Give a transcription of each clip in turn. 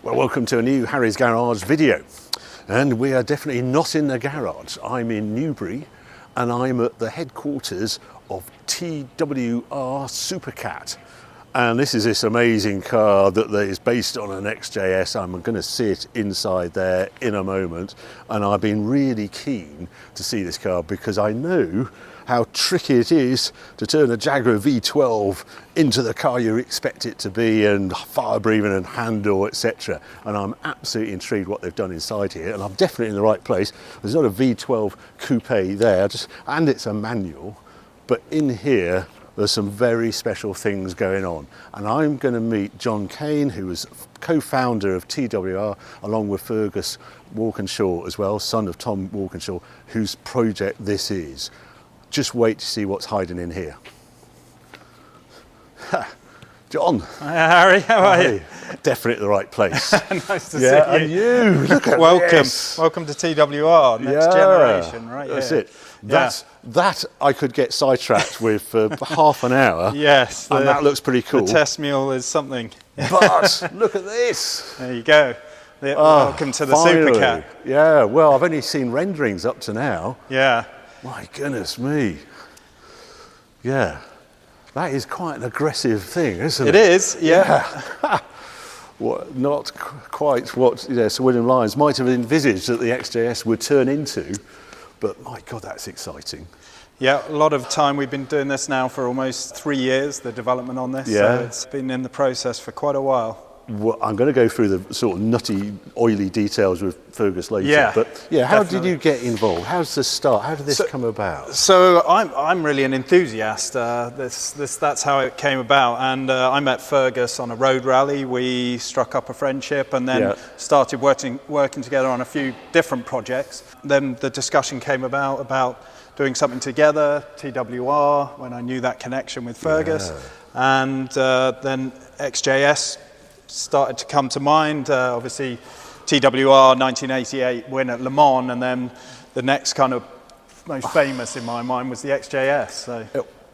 Well, welcome to a new Harry's Garage video. And we are definitely not in the garage. I'm in Newbury and I'm at the headquarters of TWR Supercat. And this is this amazing car that is based on an XJS. I'm going to sit inside there in a moment. And I've been really keen to see this car because I know how tricky it is to turn a Jaguar V12 into the car you expect it to be, and fire breathing and handle, etc. And I'm absolutely intrigued what they've done inside here, and I'm definitely in the right place. There's not a V12 coupe there, and it's a manual, but in here there's some very special things going on. And I'm going to meet John Kane, who was co-founder of TWR, along with Fergus Walkinshaw as well, son of Tom Walkinshaw, whose project this is. Just wait to see what's hiding in here. John. Hi, Harry, how are you? Definitely at the right place. Nice to see you. And you, look at this. Welcome to TWR, next generation, right? That's it. That I could get sidetracked with for half an hour. Yes. And that looks pretty cool. The test mule is something. But look at this. There you go. Welcome to the Supercat. Yeah, well, I've only seen renderings up to now. Yeah. My goodness me. Yeah, that is quite an aggressive thing, isn't it? It is, yeah. Not quite what Sir William Lyons might have envisaged that the XJS would turn into, but my God, that's exciting. Yeah, a lot of time. We've been doing this now for almost 3 years, the development on this. Yeah. So it's been in the process for quite a while. Well, I'm going to go through the sort of nutty, oily details with Fergus later. Yeah, but yeah, how definitely. did you get involved? How's the start? How did this come about? So I'm really an enthusiast. That's how it came about. And I met Fergus on a road rally. We struck up a friendship and then started working together on a few different projects. Then the discussion came about doing something together, TWR, when I knew that connection with Fergus. Yeah. And then XJS started to come to mind. Obviously, TWR 1988 win at Le Mans, and then the next kind of most famous in my mind was the XJS. So.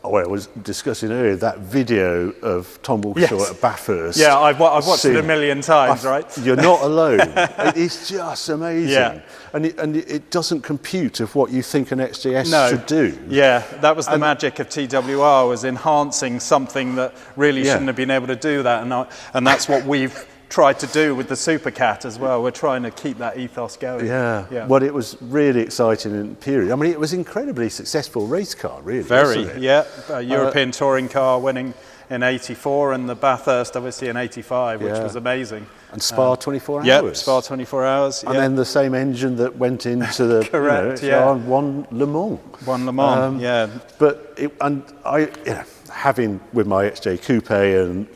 Well, I was discussing earlier that video of Tom Walkinshaw at Bathurst. Yeah, I've watched it a million times, right? You're not alone. It is just amazing. Yeah. And it doesn't compute of what you think an XJS should do. Yeah, that was the magic of TWR, was enhancing something that really shouldn't have been able to do that. And that's what we've tried to do with the Supercat as well. We're trying to keep that ethos going. Yeah. Well, it was really exciting in the period. I mean, it was an incredibly successful race car, really. Very, wasn't it? yeah. A European touring car winning in '84, and the Bathurst obviously in '85, which was amazing. And Spa 24 hours. Yeah, Spa 24 hours. And then the same engine that went into the correct, one Le Mans. One Le Mans, But having with my XJ Coupe and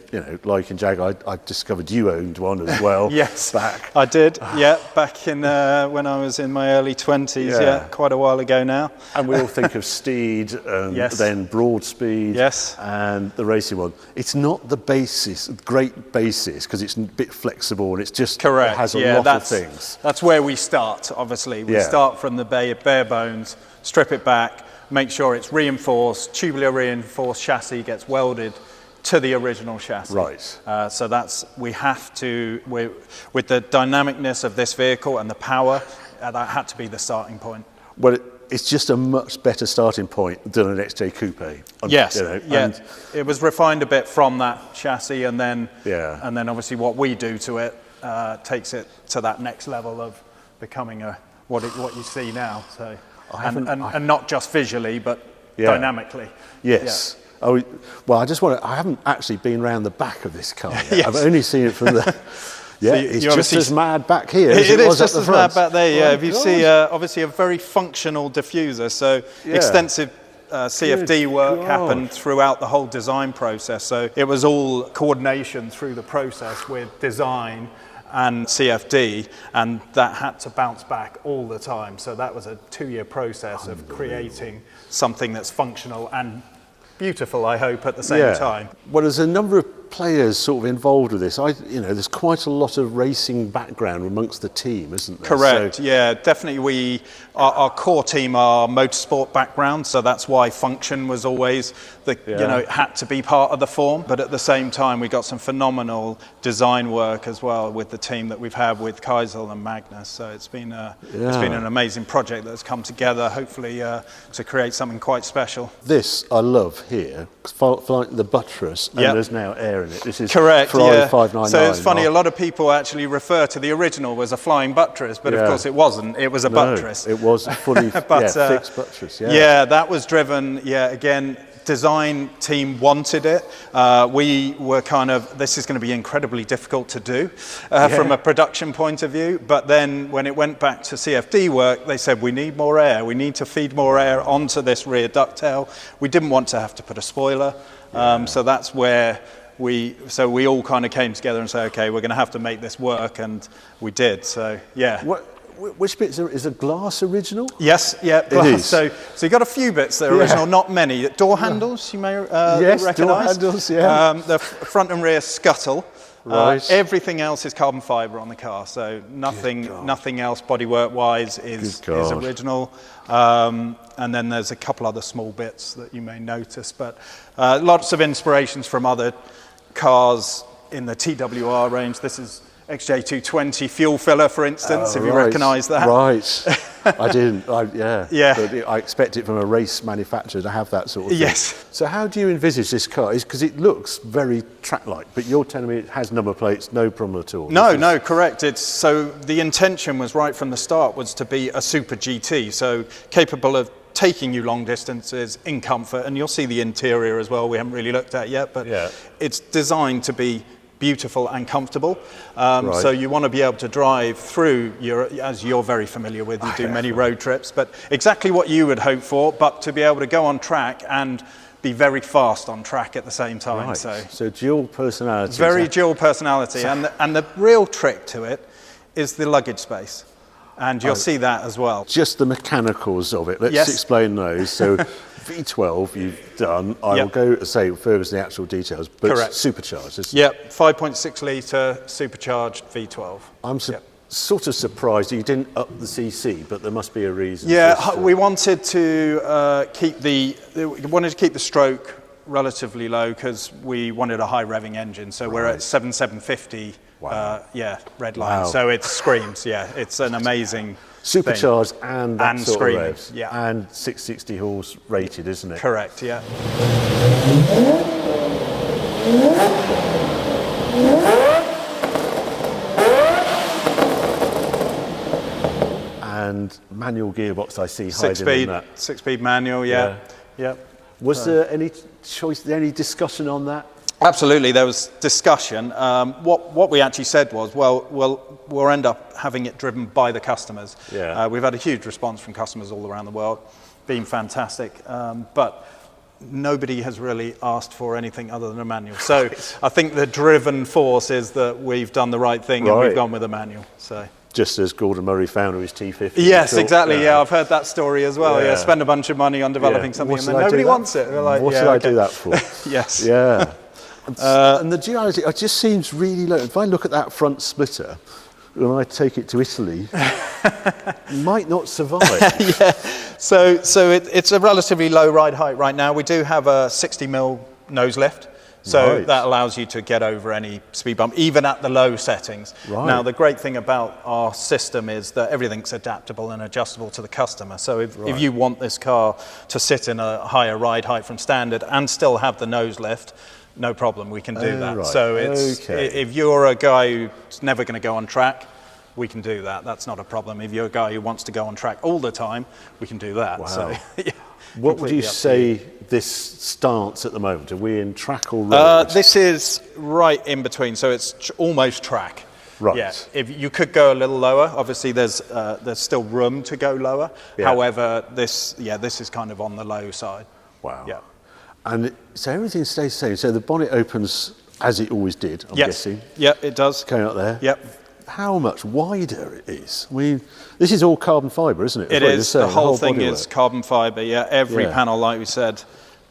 liking Jaguar, I discovered you owned one as well. Yes, back. I did. Back in when I was in my early 20s. Yeah, quite a while ago now. And we all think of Steed and then Broad Speed. Yes. And the racing one. It's not the basis, great basis, because it's a bit flexible and it's just correct. It has a lot of things. That's where we start. Obviously, we start from the bare bones, strip it back. Make sure it's reinforced, tubular reinforced chassis gets welded to the original chassis. Right. So with the dynamicness of this vehicle and the power, that had to be the starting point. Well, it's just a much better starting point than an XJ Coupe. Yes. And it was refined a bit from that chassis, and then obviously what we do to it takes it to that next level of becoming what you see now. So. And not just visually, but dynamically. Yes. Yeah. I haven't actually been around the back of this car yet. I've only seen it from the... Yeah, so it's just as mad back here as it was at the front. It is just as mad back there, If you see, obviously, a very functional diffuser, so extensive CFD work happened throughout the whole design process. So it was all coordination through the process with design and CFD, and that had to bounce back all the time. So that was a 2-year process of creating something that's functional and beautiful, I hope, at the same time. Well, there's a number of players sort of involved with this? There's quite a lot of racing background amongst the team, isn't there? Correct. Yeah, definitely. Our core team are motorsport background, so that's why function was always it had to be part of the form. But at the same time, we got some phenomenal design work as well with the team that we've had with Keisel and Magnus. So it's been an amazing project that's come together, hopefully to create something quite special. This I love here, like the buttress, and there's now air in it. This is correct. Ferrari 599. So it's funny. A lot of people actually refer to the original as a flying buttress, but of course it wasn't. It was a buttress. It was fully fixed buttress. Yeah, that was driven. Yeah, again. Design team wanted it. We were this is going to be incredibly difficult to do from a production point of view. But then when it went back to CFD work, they said, we need more air. We need to feed more air onto this rear ducktail. We didn't want to have to put a spoiler. So that's where we all kind of came together and said, okay, we're going to have to make this work. And we did. So, yeah. Which bits is a glass original? Yes, yeah, glass. So you got a few bits that are original, not many. Door handles, you may recognise. Door handles, yeah. The front and rear scuttle. Right. Everything else is carbon fibre on the car, so nothing else bodywork-wise is original. And then there's a couple other small bits that you may notice, but lots of inspirations from other cars in the TWR range. This is XJ220 fuel filler, for instance, if you recognise that. Right. I didn't. Yeah. But I expect it from a race manufacturer to have that sort of thing. Yes. So how do you envisage this car? Because it looks very track-like, but you're telling me it has number plates, no problem at all. No, correct. So the intention was right from the start was to be a super GT, so capable of taking you long distances in comfort, and you'll see the interior as well. We haven't really looked at yet, but it's designed to be beautiful and comfortable. So you want to be able to drive through, as you're very familiar with, you do many road trips, but exactly what you would hope for, but to be able to go on track and be very fast on track at the same time. Right. So dual personality. Very dual personality. And the real trick to it is the luggage space. And you'll see that as well. Just the mechanicals of it. Let's explain those. So V12 you've done. I will go to say further the actual details, but it's supercharged, isn't it? 5.6 litre supercharged V12. I'm sort of surprised you didn't up the CC, but there must be a reason. We wanted to keep the stroke relatively low because we wanted a high revving engine. So we're at 750. Red line. Wow. So it screams. It's an amazing supercharged thing. and screaming. Revs, and 660 horse rated, isn't it? Correct. Yeah. And manual gearbox, I see hiding in that. 6-speed manual. Yeah. Was there any choice? Any discussion on that? Absolutely, there was discussion. What we actually said was, we'll end up having it driven by the customers. We've had a huge response from customers all around the world, been fantastic, but nobody has really asked for anything other than a manual. So I think the driven force is that we've done the right thing and we've gone with a manual. So. Just as Gordon Murray found with his T50. Yes, exactly. I've heard that story as well. Spend a bunch of money on developing something and then nobody wants it. We're like, what should I do that for? Yes. Yeah. And the duality, it just seems really low. If I look at that front splitter, when I take it to Italy, might not survive. So it's a relatively low ride height right now. We do have a 60mm nose lift. So that allows you to get over any speed bump, even at the low settings. Now, the great thing about our system is that everything's adaptable and adjustable to the customer. So if you want this car to sit in a higher ride height from standard and still have the nose lift, no problem, we can do that. So if you're a guy who's never going to go on track, we can do that. That's not a problem. If you're a guy who wants to go on track all the time, we can do that. Wow. So, what would you say this stance at the moment? Are we in track or road? This is right in between, so it's almost track. Right. Yeah. If you could go a little lower, obviously there's still room to go lower. However, this is kind of on the low side. Wow. Yeah. And so everything stays the same. So the bonnet opens as it always did, I'm guessing. Yeah, it does. Coming up there. Yep. How much wider it is? I mean, this is all carbon fibre, isn't it? It is. The whole thing is carbon fibre, Every panel, like we said,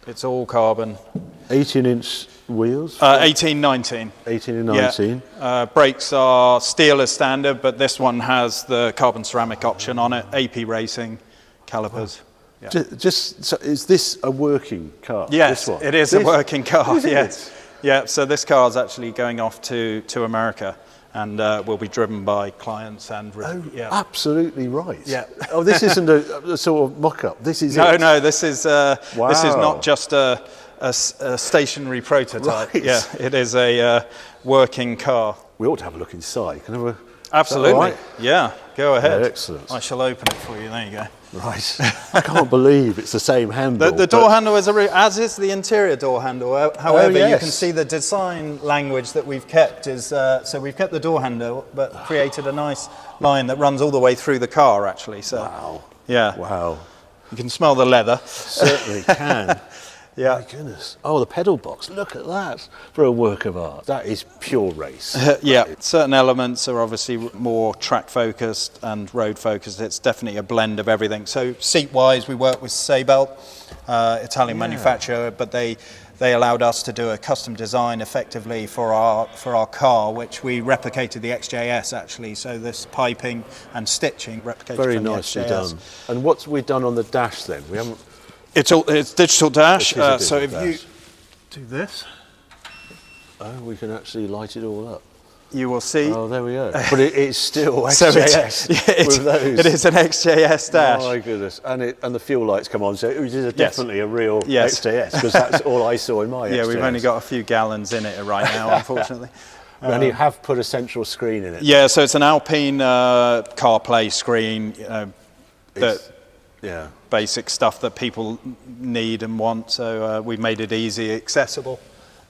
it's all carbon. 18-inch wheels? 18, 19. 18 and 19. Yeah. Brakes are steel as standard, but this one has the carbon ceramic option on it. AP racing calipers. Wow. Yeah. Just so is this a working car? Yes, this one? It is a working car. Yes. Yeah. So this car is actually going off to America, and will be driven by clients and. Absolutely right. Yeah. Oh, this isn't a sort of mock-up. This is No. This is wow. This is not just a stationary prototype. Right. Yeah. It is a working car. We ought to have a look inside. Can I have a? Absolutely. Right? Yeah. Go ahead. Yeah, excellent. I shall open it for you. There you go. Right. I can't believe it's the same handle. The door handle is as is the interior door handle. However, yes. you can see the design language that we've kept is so we've kept the door handle, but created a nice line that runs all the way through the car. Actually, so wow. Yeah. Wow. You can smell the leather. Certainly can. Yeah. My goodness. Oh, the pedal box. Look at that for a work of art. That is pure race. Yeah. Certain elements are obviously more track focused and road focused. It's definitely a blend of everything. So seat wise, we work with Seatbelt, Italian manufacturer, but they allowed us to do a custom design effectively for our car, which we replicated the XJS actually. So this piping and stitching replicated Very from the nicely XJS. done. And what's we done on the dash then? We haven't. It's digital dash. So if dash. you do this, we can actually light it all up. you will see. Oh, there we go. But it's still So XJS with those. it is an XJS dash. Oh my goodness! And the fuel lights come on, so it is definitely a real Yes. XJS because that's all I saw in my XJS. Yeah, we've only got a few gallons in it right now, unfortunately. And you have put a central screen in it. Yeah, so it's an Alpine CarPlay screen. Yeah. Basic stuff that people need and want. So we've made it easy, accessible.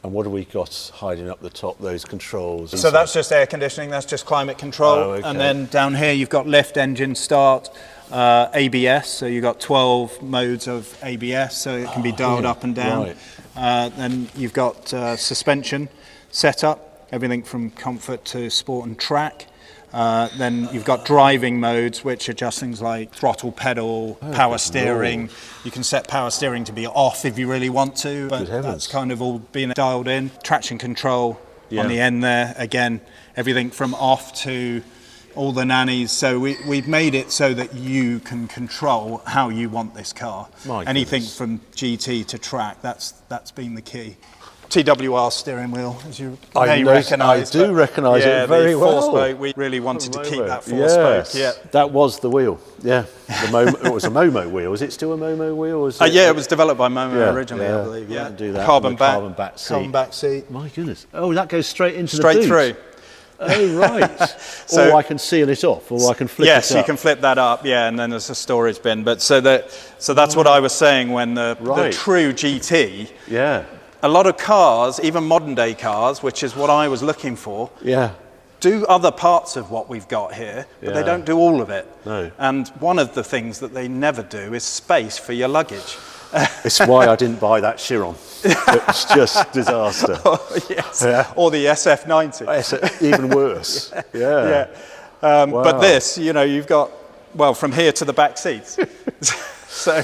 And what have we got hiding up the top? Those controls. So that's just air conditioning. That's just climate control. Oh, okay. And then down here you've got lift, engine start, ABS. So you've got 12 modes of ABS. So it can be dialed up and down. Right. Then you've got suspension setup, everything from comfort to sport and track. Then you've got driving modes, which adjust things like throttle pedal, power steering. You can set power steering to be off if you really want to, but that's kind of all been dialed in. Traction control on the end there. Again, everything from off to all the nannies. So we've made it so that you can control how you want this car. Anything from GT to track, that's been the key. TWR steering wheel, as you may recognise. I do recognise it very well. Four-spoke, we really wanted to keep that four-spoke. Yeah, that was the wheel. Yeah, it was a Momo wheel. Is it still a Momo wheel? Yeah, it was developed by Momo originally, I believe. Yeah, do that. Carbon back seat. My goodness. Oh, that goes straight into the boot. Straight through. Oh, right. So, or I can seal it off, or I can flip it up. Yes, you can flip that up, and then there's a storage bin. But so that's what I was saying when the true GT. Yeah. A lot of cars, even modern day cars, which is what I was looking for, do other parts of what we've got here, but they don't do all of it. No. And one of the things that they never do is space for your luggage. It's why I didn't buy that Chiron. It's just disaster. Or the SF90. Even worse. Yeah. Wow. But this, you've got, from here to the back seats. So,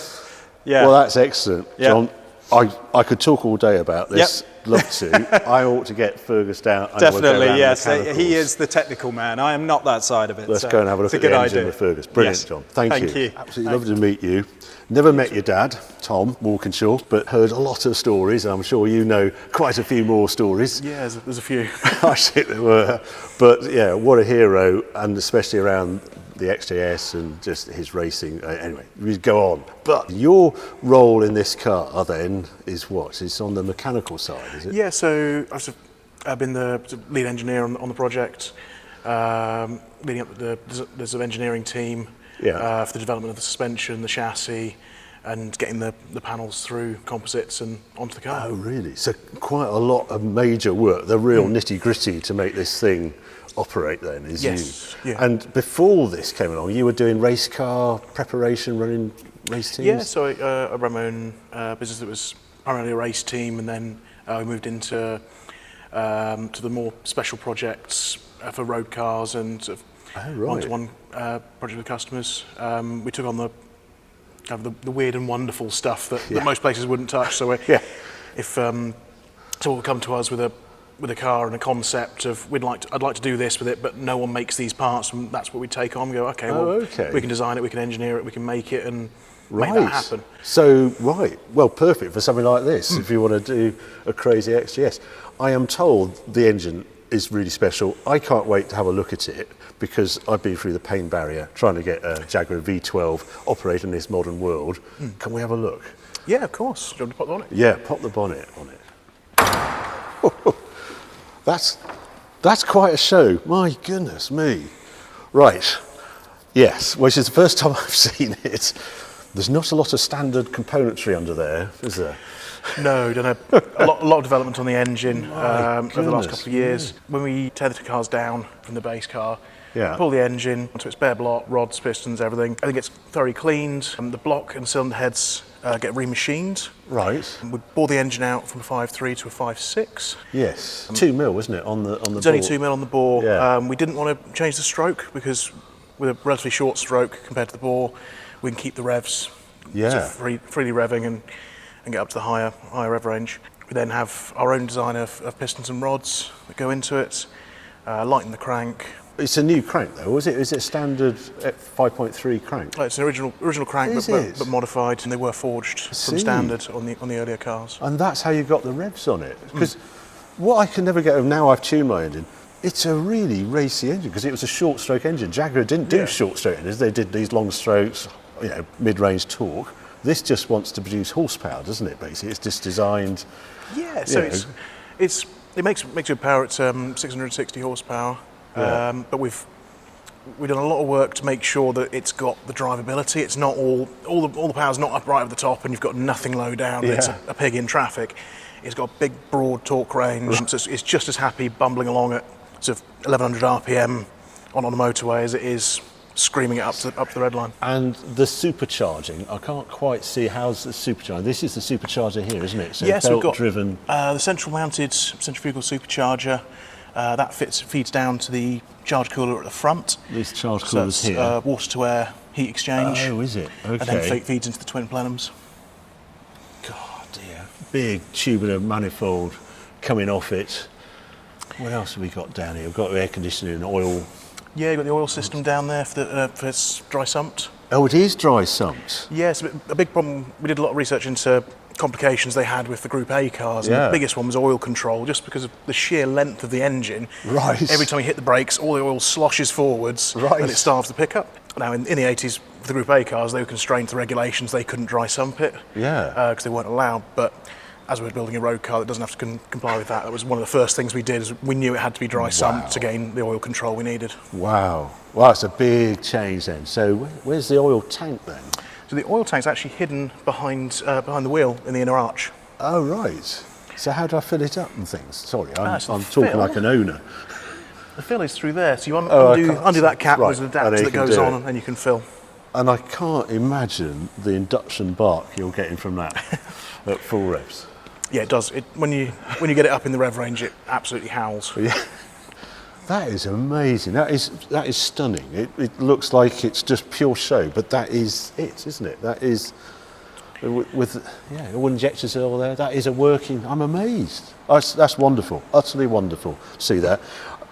Well, that's excellent, John. I could talk all day about this. Love to. I ought to get Fergus down. Definitely, yes. He is the technical man. I am not that side of it. Let's go and have a look at the engine with Fergus. Brilliant, John. Thank you. Absolutely lovely to meet you. Never met your dad, Tom Walkinshaw, but heard a lot of stories. I'm sure you know quite a few more stories. Yeah, there's a few. I think there were. But yeah, what a hero, and especially around the XJS and just his racing. Anyway, we go on. But your role in this car then is what? It's on the mechanical side, is it? Yeah, so I've been the lead engineer on the project, leading up there's an engineering team for the development of the suspension, the chassis, and getting the panels through composites and onto the car. Oh, really? So quite a lot of major work, the real nitty-gritty to make this thing operate then, is you. Yeah. And before this came along, you were doing race car preparation, running race teams? Yeah, so I ran my own business that was primarily a race team, and then we moved into to the more special projects for road cars and sort of one-to-one project with customers. We took on the weird and wonderful stuff that most places wouldn't touch. So if someone will come to us with a car and a concept of I'd like to do this with it, but no one makes these parts, and that's what we take on. We go, okay, we can design it, we can engineer it, we can make it, and make that happen. So, well, perfect for something like this, if you want to do a crazy XJS. I am told the engine is really special. I can't wait to have a look at it, because I've been through the pain barrier trying to get a Jaguar V12 operate in this modern world. Can we have a look? Yeah, of course. Do you want to pop the bonnet? Yeah, pop the bonnet on it. That's quite a show. My goodness me. Right. Yes, which is the first time I've seen it. There's not a lot of standard componentry under there, is there? No, done a lot of development on the engine over the last couple of years. When we tear the cars down from the base car, pull the engine onto its bare block, rods, pistons, everything. Everything gets thoroughly cleaned. The block and cylinder heads get remachined. Right. And we bore the engine out from a 5.3 to a 5.6. Yes. 2 mil, wasn't it, on the bore? It's only 2 mil on the bore. Yeah. We didn't want to change the stroke, because with a relatively short stroke compared to the bore, we can keep the revs sort of freely revving and get up to the higher rev range. We then have our own design of pistons and rods that go into it, lighten the crank. It's a new crank though, is it? Is it a standard 5.3 crank? It's an original crank, but modified, and they were forged from standard on the earlier cars. And that's how you got the revs on it. Because what I can never get over, now I've tuned my engine, it's a really racy engine, because it was a short stroke engine. Jaguar didn't do short stroke engines, they did these long strokes, mid-range torque. This just wants to produce horsepower, doesn't it, basically? It's just designed... Yeah, so it makes good power at 660 horsepower, but we've done a lot of work to make sure that it's got the drivability. It's not all the power's not up right at the top and you've got nothing low down, it's a pig in traffic. It's got a big, broad torque range, so it's just as happy bumbling along at sort of 1100 RPM on a motorway as it is screaming it up to the red line. And the supercharging, I can't quite see how's the supercharger. This is the supercharger here, isn't it? So yes, we've got driven. The central mounted centrifugal supercharger. That feeds down to the charge cooler at the front. This charge cooler's here. Water to air heat exchange. Oh, is it? Okay. And then feeds into the twin plenums. God dear. Big tubular manifold coming off it. What else have we got down here? We've got air conditioning and oil. Yeah, you've got the oil system down there for its dry sumped. Oh, it is dry sumped? Yes, a big problem. We did a lot of research into complications they had with the Group A cars, and the biggest one was oil control, just because of the sheer length of the engine. Right. Every time you hit the brakes, all the oil sloshes forwards, and it starves the pickup. Now, in the 80s, for the Group A cars, they were constrained to regulations. They couldn't dry sump it because they weren't allowed. But as we were building a road car that doesn't have to comply with that, that was one of the first things we did. Is we knew it had to be dry sumped to gain the oil control we needed. Wow, it's a big change then. So where's the oil tank then? So the oil tank's actually hidden behind the wheel in the inner arch. Oh right. So how do I fill it up and things? Sorry, I'm talking like an owner. The fill is through there. So you undo that cap. There's an adapter that goes on, and you can fill. And I can't imagine the induction bark you're getting from that at full revs. Yeah, it does. When you get it up in the rev range, it absolutely howls. Yeah. That is amazing. That is stunning. It looks like it's just pure show, but that is it, isn't it? That is with all injectors all there. That is a working. I'm amazed. That's wonderful. Utterly wonderful. See that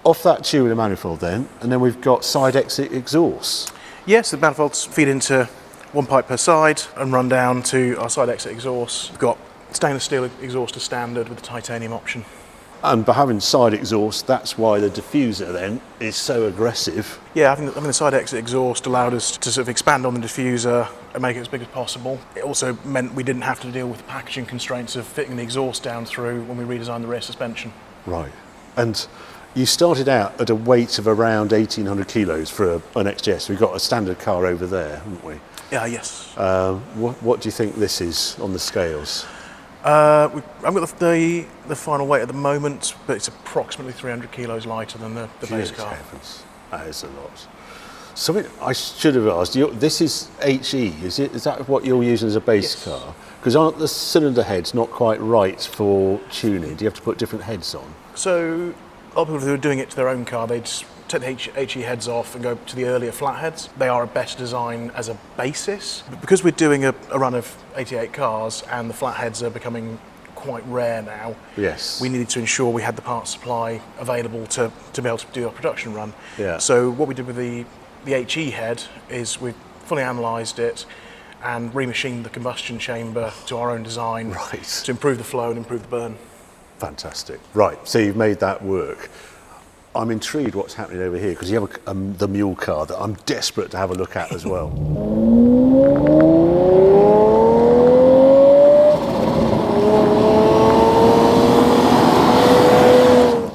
off that tubular manifold then, and then we've got side exit exhausts. Yes, the manifolds feed into one pipe per side and run down to our side exit exhausts. We've got stainless steel exhaust as standard with the titanium option. And by having side exhaust, that's why the diffuser then is so aggressive. Yeah, having the side exit exhaust allowed us to sort of expand on the diffuser and make it as big as possible. It also meant we didn't have to deal with the packaging constraints of fitting the exhaust down through when we redesigned the rear suspension. Right. And you started out at a weight of around 1,800 kilos for an XJS. We've got a standard car over there, haven't we? Yeah, yes. What do you think this is on the scales? I've got the final weight at the moment, but it's approximately 300 kilos lighter than the base car. Heavens. That is a lot. Something I should have asked you. This is HE, is it? Is that what you're using as a base car? Because aren't the cylinder heads not quite right for tuning? Do you have to put different heads on? So a lot of people who are doing it to their own car, they'd take the HE heads off and go to the earlier flatheads. They are a better design as a basis. But because we're doing a run of 88 cars and the flatheads are becoming quite rare now. Yes. We needed to ensure we had the parts supply available to be able to do our production run. Yeah. So what we did with the HE head is we fully analysed it and remachined the combustion chamber to our own design to improve the flow and improve the burn. Fantastic. Right, so you've made that work. I'm intrigued what's happening over here because you have the Mule car that I'm desperate to have a look at as well.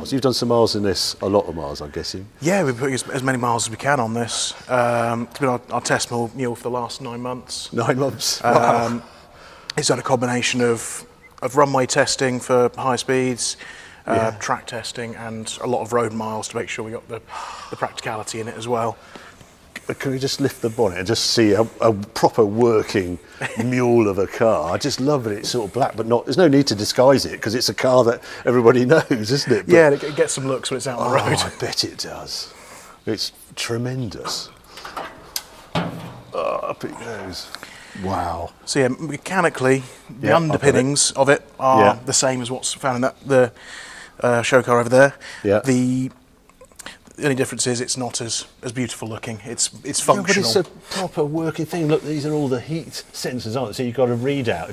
So you've done some miles in this, a lot of miles, I'm guessing. Yeah, we're putting as many miles as we can on this. It's been our test mule for the last 9 months. 9 months. Wow. It's done a combination of runway testing for high speeds, track testing, and a lot of road miles to make sure we got the practicality in it as well. Can we just lift the bonnet and just see a proper working Mule of a car? I just love it. It's sort of black, but not. There's no need to disguise it because it's a car that everybody knows, isn't it? But, yeah, it gets some looks when it's out on the road. I bet it does. It's tremendous. Oh, up it goes. Wow. So yeah, mechanically, the underpinnings of it are the same as what's found in the show car over there. Yeah. The only difference is it's not as beautiful looking. It's functional. But it's a proper working thing. Look, these are all the heat sensors, aren't they? So you've got to read out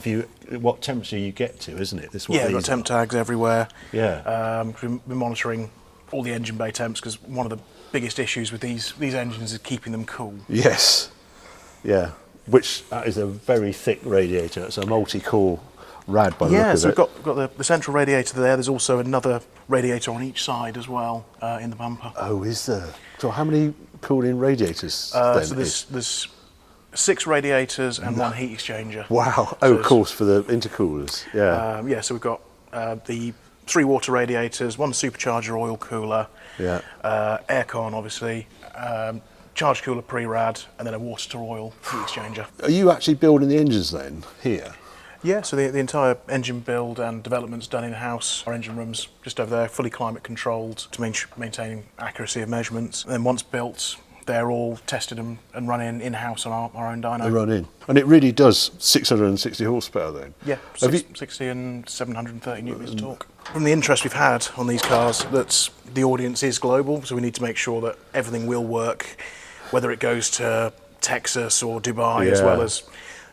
what temperature you get to, isn't it? We've got temp tags everywhere. Yeah. We're monitoring all the engine bay temps because one of the biggest issues with these engines is keeping them cool. Yes. Yeah. Which that is a very thick radiator. It's a multi-core rad by the look of it. Yeah, so we've got the central radiator there. There's also another radiator on each side as well in the bumper. Oh, is there? So how many cooling radiators So there's 6 radiators and 1 heat exchanger. Wow. So of course, for the intercoolers. Yeah. So we've got the 3 water radiators, 1 supercharger oil cooler, aircon obviously, charge cooler pre-rad, and then a water to oil heat exchanger. Are you actually building the engines then here? Yeah, so the entire engine build and development's done in-house. Our engine room's just over there, fully climate controlled to maintain accuracy of measurements. And then once built, they're all tested and run in-house on our own dyno. They run in. And it really does 660 horsepower then? Yeah, 60 and 730 newtons of torque. From the interest we've had on these cars, the audience is global, so we need to make sure that everything will work, whether it goes to Texas or Dubai, as well as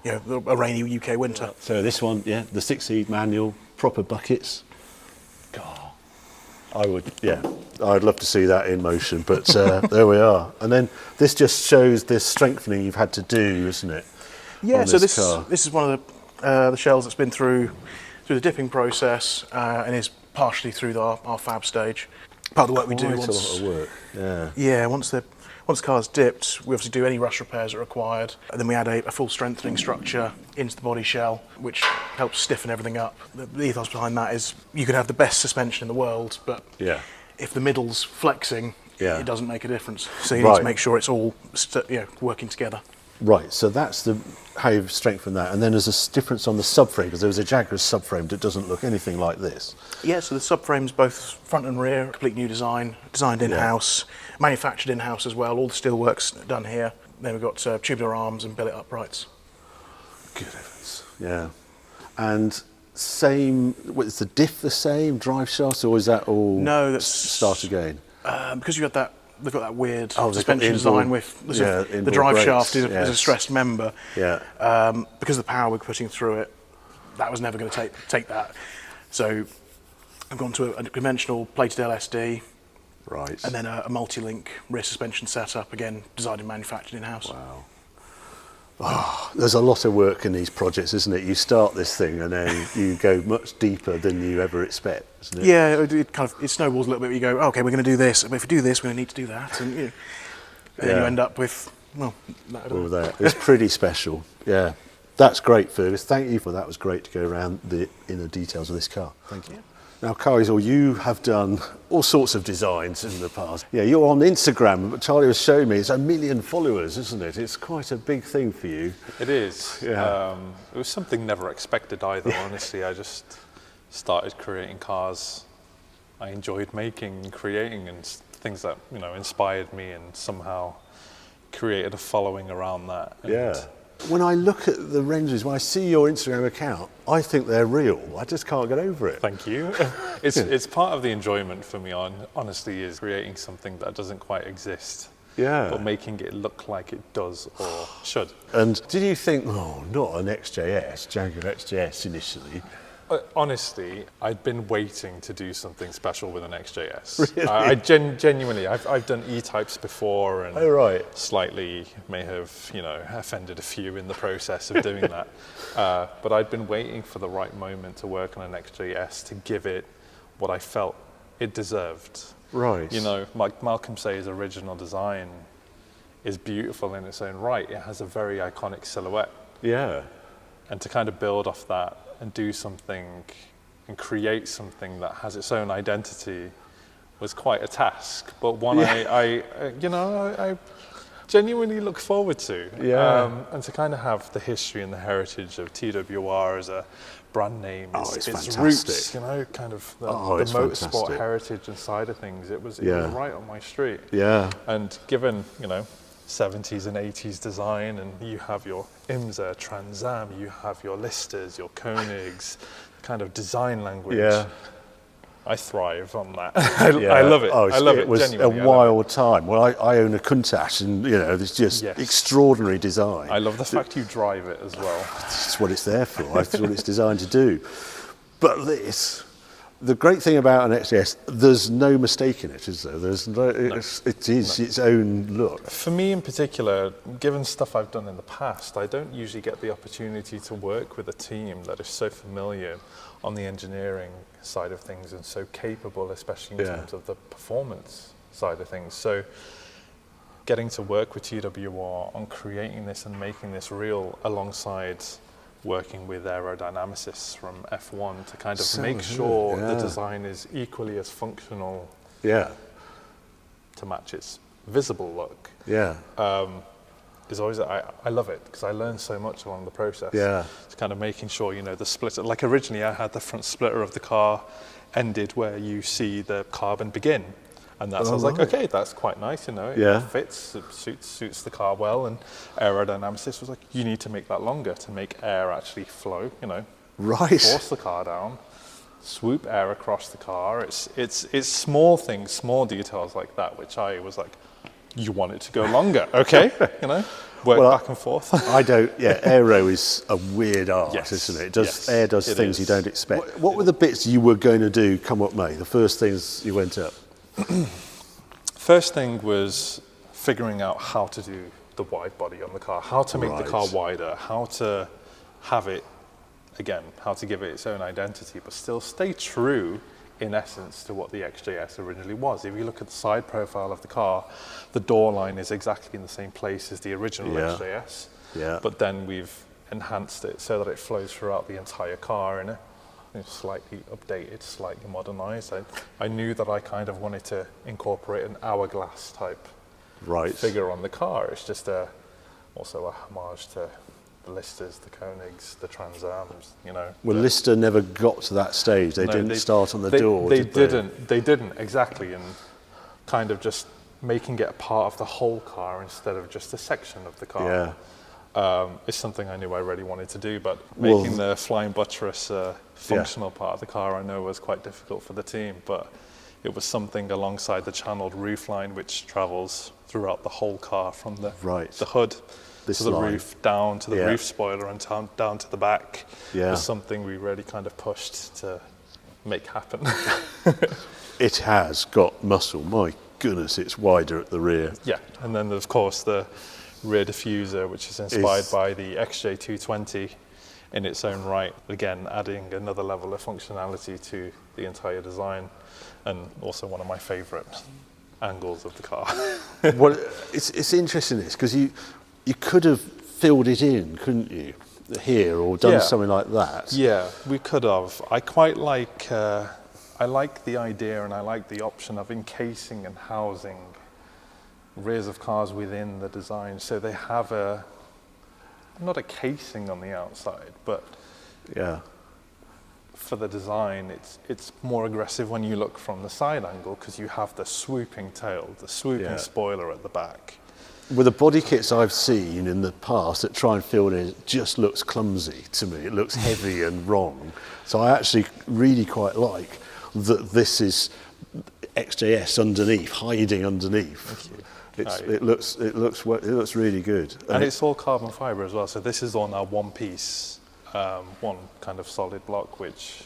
a rainy UK winter. So this one, the 6-speed manual, proper buckets. God, I'd love to see that in motion, but there we are. And then this just shows this strengthening you've had to do, isn't it? Yeah, so this is one of the shells that's been through the dipping process and is partially through our fab stage. Part of the work we do Quite a lot of work. Once the car's dipped, we obviously do any rush repairs that are required, and then we add a full strengthening structure into the body shell, which helps stiffen everything up. The ethos behind that is you could have the best suspension in the world, but if the middle's flexing, it doesn't make a difference. So you need to make sure it's all working together. Right, so that's how you've strengthened that. And then there's a difference on the subframe, because there was a Jaguar subframe that doesn't look anything like this. Yeah, so the subframe's both front and rear, complete new design, designed in-house, manufactured in-house as well. All the steelwork's done here. Then we've got tubular arms and billet uprights. Good heavens. Yeah. And is the diff the same, drive shafts, or is that all start again? Because they've got that weird suspension design with the drive shaft is a stressed member. Yeah. Because of the power we're putting through it, that was never going to take that. So I've gone to a conventional plated LSD. Right. And then a multi-link rear suspension setup, again designed and manufactured in-house. Wow. Oh, there's a lot of work in these projects, isn't it? You start this thing and then you go much deeper than you ever expect, isn't it? Yeah, it snowballs a little bit. You go, okay, we're going to do this, but if we do this, we're going to need to do that, and then you end up with all that. It's pretty special. Yeah, that's great, Fergus. Thank you for that. It was great to go around the inner details of this car. Thank you. Yeah. Now, Kaiser, you have done all sorts of designs in the past. Yeah, you're on Instagram, but Charlie was showing me it's 1 million followers, isn't it? It's quite a big thing for you. It is. Yeah. It was something never expected either, honestly. I just started creating cars I enjoyed making and creating, and things that, inspired me, and somehow created a following around that. And when I look at the renders, when I see your Instagram account, I think they're real. I just can't get over it. Thank you. It's part of the enjoyment for me, honestly, is creating something that doesn't quite exist. Yeah. But making it look like it does or should. And did you think, oh, not an XJS, Jaguar XJS initially? Honestly, I'd been waiting to do something special with an XJS. Really? I genuinely, I've done E-types before, and Oh, right. slightly may have, offended a few in the process of doing that. But I'd been waiting for the right moment to work on an XJS to give it what I felt it deserved. Right. Like Malcolm Say's original design is beautiful in its own right. It has a very iconic silhouette. Yeah. And to kind of build off that and do something and create something that has its own identity was quite a task, but one I genuinely look forward to. Yeah. And to kind of have the history and the heritage of TWR as a brand name, it's its fantastic. roots, kind of the it's motorsport fantastic. heritage and side of things. It was right on my street. Yeah. And given, 70s and 80s design, and you have your IMSA, Trans Am, you have your Listers, your Koenigs, kind of design language. Yeah. I thrive on that. I love it. Oh, I love it. It was Genuinely, a wild time. Well, I own a Countach, and there's just extraordinary design. I love the fact you drive it as well. That's what it's there for. That's what it's designed to do. But the great thing about an XJS, there's no mistake in it, is there? It is its own look. For me in particular, given stuff I've done in the past, I don't usually get the opportunity to work with a team that is so familiar on the engineering side of things and so capable, especially in terms of the performance side of things. So getting to work with TWR on creating this and making this real alongside working with aerodynamicists from F1 to kind of make sure the design is equally as functional to match its visible look. Is always, I love it because I learned so much along the process. It's kind of making sure, the splitter, like originally I had the front splitter of the car ended where you see the carbon begin. And that's, I was like, okay, that's quite nice, it fits, it suits the car well. And aerodynamicist was like, you need to make that longer to make air actually flow, force the car down, swoop air across the car. It's small things, small details like that, which I was like, you want it to go longer, okay, work back and forth. Aero is a weird art, isn't it? Air does things you don't expect. What were the bits you were going to do come up May, the first things you went up? First thing was figuring out how to do the wide body on the car, how to make the car wider, how to have it, again, how to give it its own identity, but still stay true in essence to what the XJS originally was. If you look at the side profile of the car, the door line is exactly in the same place as the original XJS, but then we've enhanced it so that it flows throughout the entire car in slightly updated, slightly modernized. I knew that I kind of wanted to incorporate an hourglass type figure on the car. It's just also a homage to the Listers, the Koenigs, the Trans Ams, Well, Lister never got to that stage. They didn't start on the door, They didn't, exactly, and kind of just making it a part of the whole car instead of just a section of the car. Is something I knew I really wanted to do, but making the flying buttress functional part of the car I know was quite difficult for the team, but it was something alongside the channeled roofline which travels throughout the whole car from the hood to the roof, down to the roof spoiler and down to the back. Was something we really kind of pushed to make happen. It has got muscle. My goodness, it's wider at the rear. And then of course the rear diffuser, which is inspired by the XJ220 in its own right, again adding another level of functionality to the entire design, and also one of my favourite angles of the car. Well, it's interesting this because you could have filled it in, couldn't you, here, or done something like that? Yeah, we could have. I quite like I like the idea and I like the option of encasing and housing rears of cars within the design, so they have not a casing on the outside, but for the design it's more aggressive when you look from the side angle because you have the swooping tail, the swooping spoiler at the back. With the body kits I've seen in the past that try and fill it, it just looks clumsy to me. It looks heavy and wrong. So I actually really quite like that this is XJS underneath, hiding underneath. It looks really good. And it's all carbon fibre as well. So this is all now one piece, one kind of solid block, which...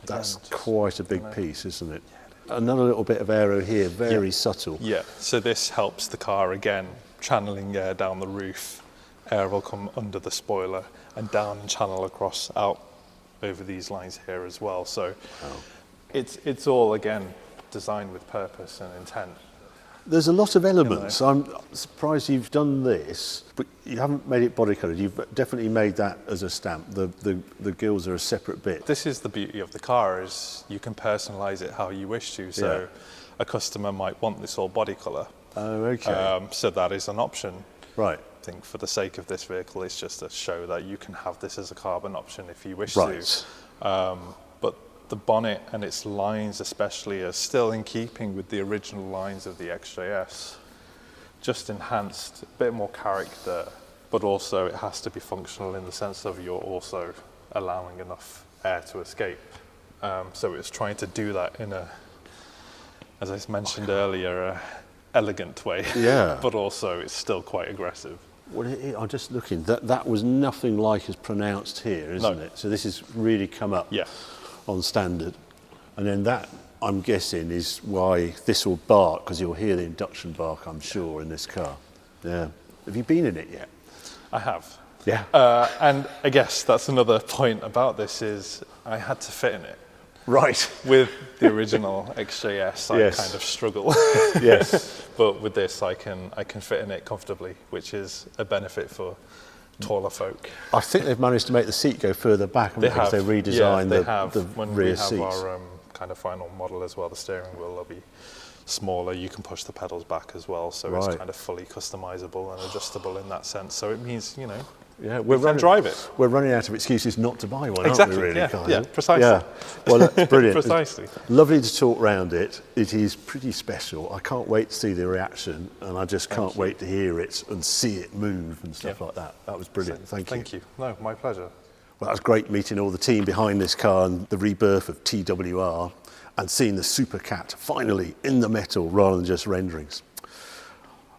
That's quite a big piece, isn't it? Another little bit of aero here, very subtle. Yeah, so this helps the car again, channeling air down the roof. Air will come under the spoiler and down and channel across out over these lines here as well. So it's all, again, designed with purpose and intent. There's a lot of elements. I'm surprised you've done this, but you haven't made it body coloured. You've definitely made that as a stamp. The gills are a separate bit. This is the beauty of the car, is you can personalise it how you wish to. So a customer might want this all body colour. Oh, okay. So that is an option. Right. I think for the sake of this vehicle, it's just to show that you can have this as a carbon option if you wish to. But the bonnet and its lines especially are still in keeping with the original lines of the XJS, just enhanced, a bit more character, but also it has to be functional in the sense of you're also allowing enough air to escape. So it's trying to do that in a, as I mentioned earlier, elegant way, but also it's still quite aggressive. Well, I'm just looking, that was nothing like as pronounced here, isn't it? So this has really come up on standard. And then that, I'm guessing, is why this will bark, because you'll hear the induction bark, I'm sure, in this car. Yeah. Have you been in it yet? I have. Yeah. And I guess that's another point about this is I had to fit in it. Right. With the original XJS, I kind of struggle. But with this, I can fit in it comfortably, which is a benefit for taller folk. I think they've managed to make the seat go further back, because they redesigned the when rear we have seats. our kind of final model as well, the steering wheel will be smaller. You can push the pedals back as well, so it's kind of fully customizable and adjustable in that sense. So it means, you know, we can drive it. We're running out of excuses not to buy one, exactly. aren't we, really? Yeah, precisely. Yeah. Well, that's brilliant. Precisely. It's lovely to talk round it. It is pretty special. I can't wait to see the reaction, and I just can't wait to hear it and see it move and stuff like that. That was brilliant. Thank you. Thank you. No, my pleasure. Well, that was great meeting all the team behind this car and the rebirth of TWR, and seeing the Supercat finally in the metal rather than just renderings.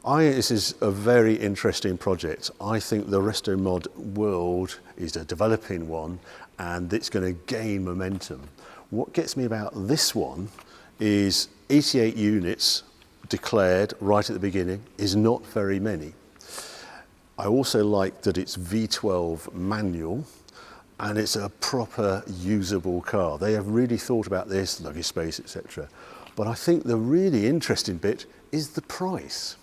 This is a very interesting project. I think the Restomod world is a developing one, and it's going to gain momentum. What gets me about this one is 88 units declared right at the beginning is not very many. I also like that it's V12 manual, and it's a proper usable car. They have really thought about this, luggage space, etc. But I think the really interesting bit is the price.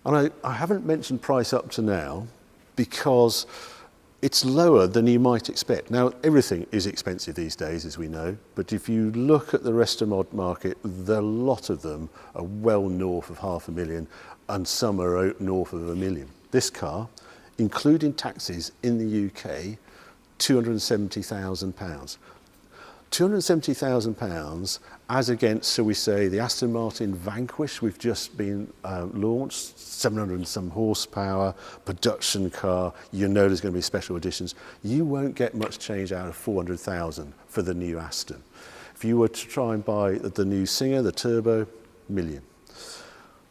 And I haven't mentioned price up to now because it's lower than you might expect. Now, everything is expensive these days, as we know, but if you look at the Restomod market, a lot of them are well north of $500,000, and some are north of $1 million. This car, including taxes in the UK, £270,000. £270,000 as against, shall we say, the Aston Martin Vanquish, we've just been launched, 700 and some horsepower, production car, you know there's going to be special editions. You won't get much change out of 400,000 for the new Aston. If you were to try and buy the new Singer, the Turbo, million.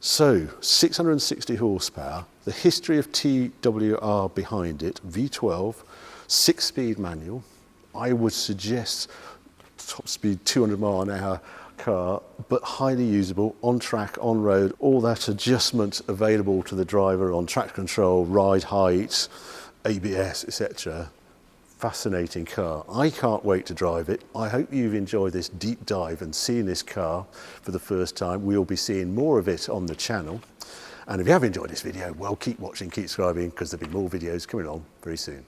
So, 660 horsepower, the history of TWR behind it, V12, 6-speed manual. I would suggest top speed 200 mile an hour car, but highly usable, on track, on road, all that adjustment available to the driver on traction control, ride height, ABS, etc. Fascinating car. I can't wait to drive it. I hope you've enjoyed this deep dive and seeing this car for the first time. We'll be seeing more of it on the channel. And if you have enjoyed this video, well, keep watching, keep subscribing, because there'll be more videos coming on very soon.